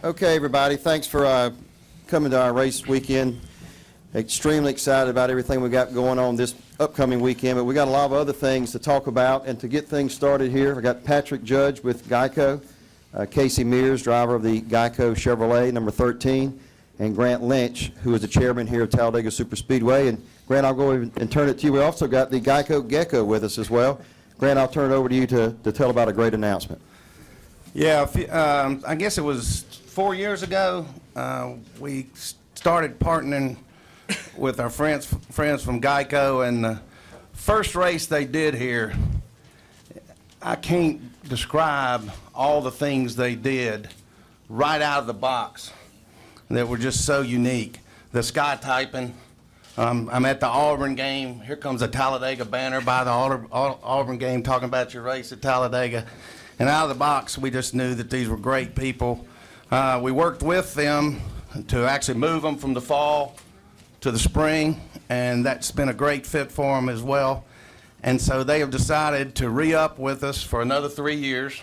Okay, everybody, thanks for coming to our race weekend. Extremely excited about everything we got going on this upcoming weekend, but we got a lot of other things to talk about. And to get things started here, I got Patrick Judge with Geico, Casey Mears, driver of the Geico Chevrolet, number 13, and Grant Lynch, who is the chairman here of Talladega Superspeedway. And Grant, I'll go and turn it to you. We also got the Geico Gecko with us as well. Grant, I'll turn it over to you to tell about a great announcement. Yeah, I guess it was 4 years ago, we started partnering with our friends from Geico, and the first race they did here, I can't describe all the things they did right out of the box that were just so unique. The sky typing, I'm at the Auburn game, here comes the Talladega banner by the Auburn game talking about your race at Talladega, and out of the box we just knew that these were great people. We worked with them to actually move them from the fall to the spring, and that's been a great fit for them as well. And so they have decided to re-up with us for another 3 years,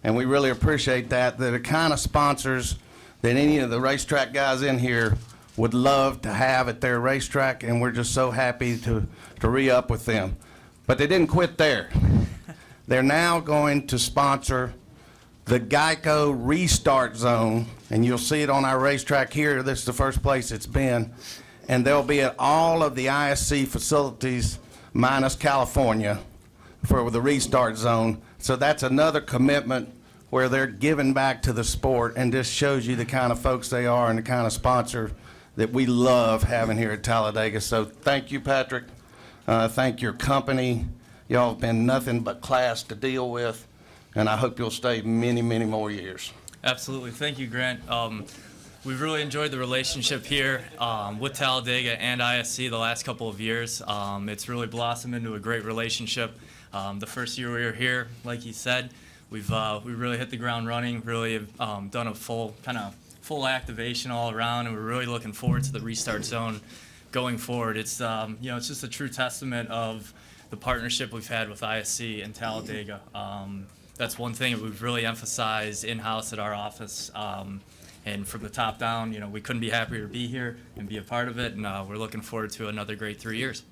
and we really appreciate that. They're the kind of sponsors that any of the racetrack guys in here would love to have at their racetrack, and we're just so happy to re-up with them. But they didn't quit there. They're now going to sponsor the Geico Restart Zone, and you'll see it on our racetrack here. This is the first place it's been, and they'll be at all of the ISC facilities minus California for the Restart Zone. So that's another commitment where they're giving back to the sport, and this shows you the kind of folks they are and the kind of sponsor that we love having here at Talladega. So thank you, Patrick. Thank your company. Y'all have been nothing but class to deal with, and I hope you'll stay many, many more years. Absolutely. Thank you, Grant. We've really enjoyed the relationship here with Talladega and ISC the last couple of years. It's really blossomed into a great relationship. The first year we were here, like you said, we really hit the ground running, really have done a full activation all around, and we're really looking forward to the Restart Zone going forward. It's it's just a true testament of the partnership we've had with ISC and Talladega. That's one thing that we've really emphasized in-house at our office. And from the top down, we couldn't be happier to be here and be a part of it, and we're looking forward to another great 3 years.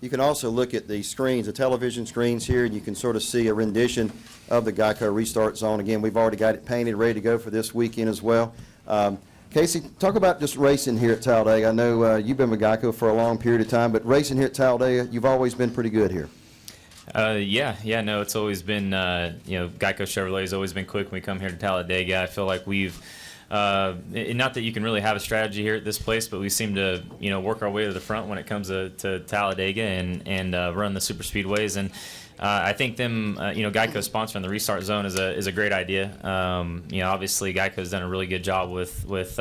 You can also look at the screens, the television screens here, and you can sort of see a rendition of the Geico Restart Zone. Again, we've already got it painted, ready to go for this weekend as well. Casey, talk about just racing here at Talladega. I know you've been with Geico for a long period of time, but racing here at Talladega, you've always been pretty good here. No, it's always been, Geico Chevrolet has always been quick when we come here to Talladega. I feel like we've, not that you can really have a strategy here at this place, but we seem to, work our way to the front when it comes to Talladega and run the super speedways. And I think them, Geico sponsoring the Restart Zone is a great idea. Obviously Geico's done a really good job with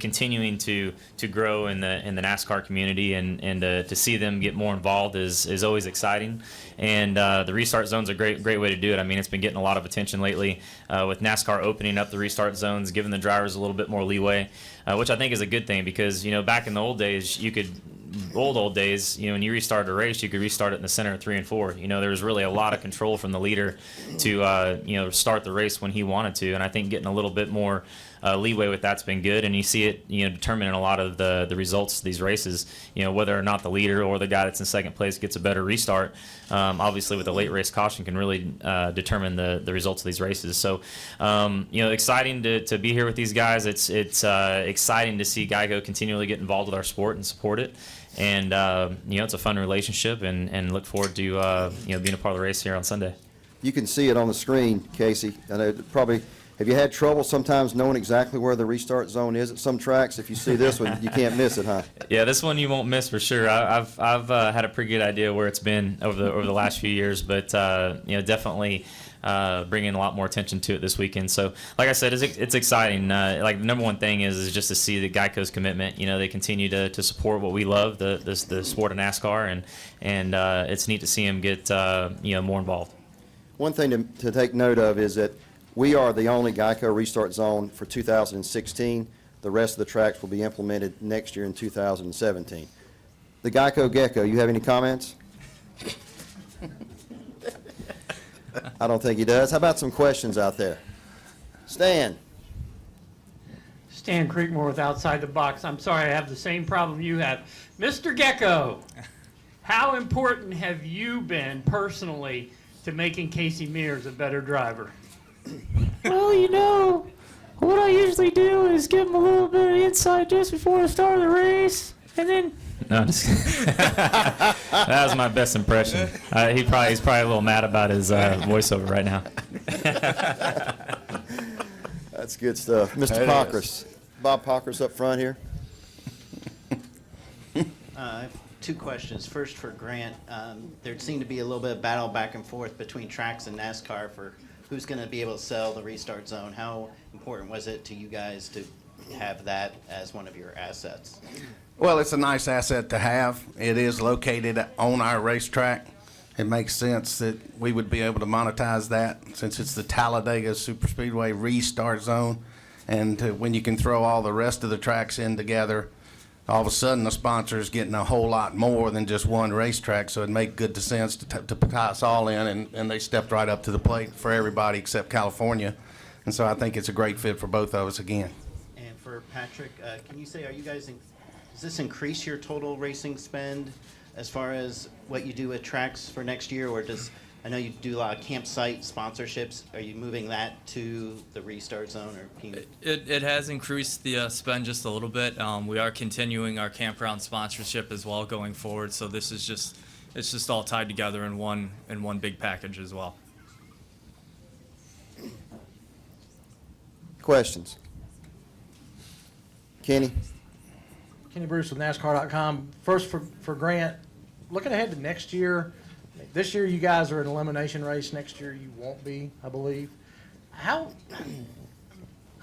continuing to grow in the NASCAR community, and to see them get more involved is always exciting. And the Restart Zone's a great way to do it. I mean, it's been getting a lot of attention lately with NASCAR opening up the Restart Zones, giving the drivers a little bit more leeway, which I think is a good thing, because back in the old days, old days, when you restarted a race, you could restart it in the center of 3 and 4. There was really a lot of control from the leader to start the race when he wanted to, and I think getting a little bit more leeway with that's been good, and you see it determining a lot of the results of these races, whether or not the leader or the guy that's in second place gets a better restart. Obviously with a late race caution can really determine the results of these races. So exciting to be here with these guys. It's exciting to see Geico continually get involved with our sport and support it. And it's a fun relationship, and look forward to being a part of the race here on Sunday. You can see it on the screen, Casey. I know probably, have you had trouble sometimes knowing exactly where the Restart Zone is at some tracks? If you see this one, you can't miss it, huh? Yeah, this one you won't miss for sure. I've had a pretty good idea where it's been over the last few years, but definitely bringing a lot more attention to it this weekend. So, like I said, it's exciting. Like the number one thing is just to see the Geico's commitment. They continue to support what we love, the sport of NASCAR, and it's neat to see them get more involved. One thing to take note of is that we are the only Geico Restart Zone for 2016. The rest of the tracks will be implemented next year in 2017. The Geico Gecko, you have any comments? I don't think he does. How about some questions out there? Stan. Stan Creekmore with Outside the Box. I'm sorry, I have the same problem you have. Mr. Gecko, how important have you been personally to making Casey Mears a better driver? Well, you know, what I usually do is give him a little bit of insight just before the start of the race, and then No, I'm just that was my best impression. He's probably a little mad about his voiceover right now. That's good stuff. Mr. It Pockris. Bob Pockris up front here. I have two questions. First for Grant. There seemed to be a little bit of battle back and forth between tracks and NASCAR for who's going to be able to sell the restart zone. How important was it to you guys to have that as one of your assets? Well, it's a nice asset to have. It is located on our racetrack. It makes sense that we would be able to monetize that since it's the Talladega Superspeedway restart zone. And when you can throw all the rest of the tracks in together, all of a sudden the sponsor is getting a whole lot more than just one racetrack. So it made good sense to tie us all in, and they stepped right up to the plate for everybody except California. And so I think it's a great fit for both of us again. And for Patrick, can you say, does this increase your total racing spend as far as what you do with tracks for next year? Or I know you do a lot of campsite sponsorships. Are you moving that to the restart zone? Or can you... It has increased the spend just a little bit. We are continuing our campground sponsorship as well going forward. So this is it's just all tied together in one big package as well. Questions? Kenny? Kenny Bruce with NASCAR.com. First for Grant, looking ahead to next year, this year you guys are in an elimination race. Next year you won't be, I believe. I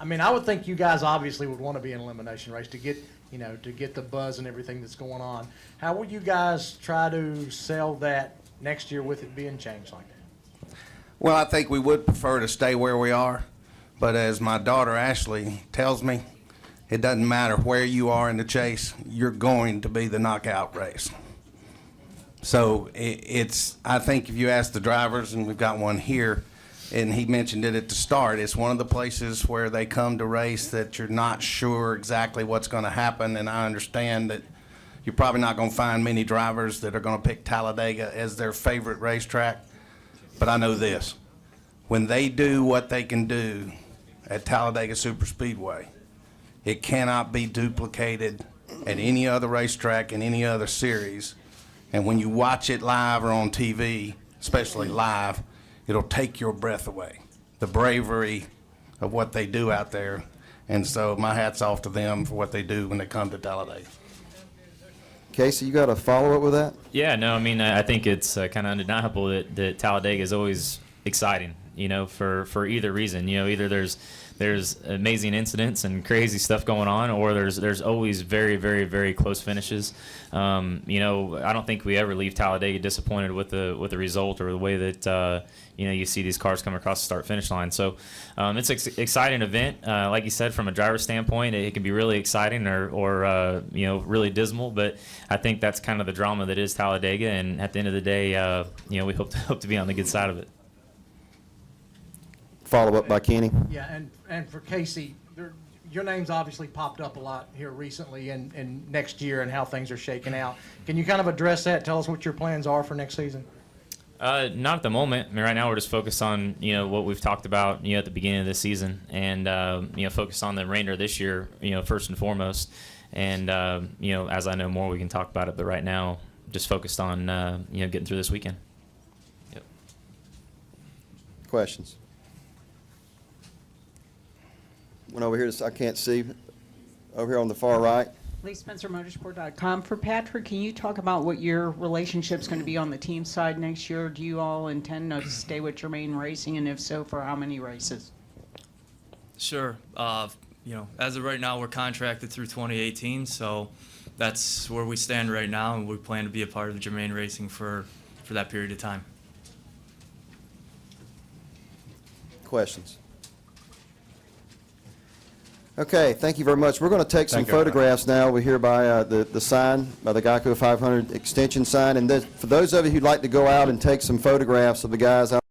would think you guys obviously would want to be in an elimination race to get the buzz and everything that's going on. How will you guys try to sell that next year with it being changed like that? Well, I think we would prefer to stay where we are, but as my daughter Ashley tells me, it doesn't matter where you are in the chase, you're going to be the knockout race. So I think if you ask the drivers, and we've got one here, and he mentioned it at the start, it's one of the places where they come to race that you're not sure exactly what's going to happen, and I understand that you're probably not going to find many drivers that are going to pick Talladega as their favorite racetrack, but I know this. When they do what they can do at Talladega Superspeedway, it cannot be duplicated at any other racetrack in any other series. And when you watch it live or on TV, especially live, it'll take your breath away. The bravery of what they do out there. And so my hat's off to them for what they do when they come to Talladega. Casey, you got a follow-up with that? Yeah, no, I mean, I think it's kind of undeniable that Talladega is always exciting, for either reason. Either there's amazing incidents and crazy stuff going on, or there's always very, very, very close finishes. I don't think we ever leave Talladega disappointed with the result or the way that you see these cars come across the start-finish line. So it's an exciting event. Like you said, from a driver standpoint, it can be really exciting or really dismal. But I think that's kind of the drama that is Talladega. And at the end of the day, we hope to be on the good side of it. Follow-up by Kenny. Yeah, and for Casey, your name's obviously popped up a lot here recently and next year and how things are shaking out. Can you kind of address that? Tell us what your plans are for next season. Not at the moment. I mean, right now we're just focused on what we've talked about at the beginning of the season, and focus on the remainder of this year first and foremost. And as I know more, we can talk about it. But right now, just focused on getting through this weekend. Yep. Questions? One over here, I can't see, over here on the far right. Lee Spencer, Motorsport.com. For Patrick, can you talk about what your relationship's going to be on the team side next year? Do you all intend to stay with Germain Racing, and if so, for how many races? Sure. As of right now, we're contracted through 2018, so that's where we stand right now, and we plan to be a part of Germain Racing for that period of time. Questions? Okay, thank you very much. We're going to take some Thank you, everybody. photographs now. We're here by the sign, by the Geico 500 extension sign. And for those of you who'd like to go out and take some photographs of the guys out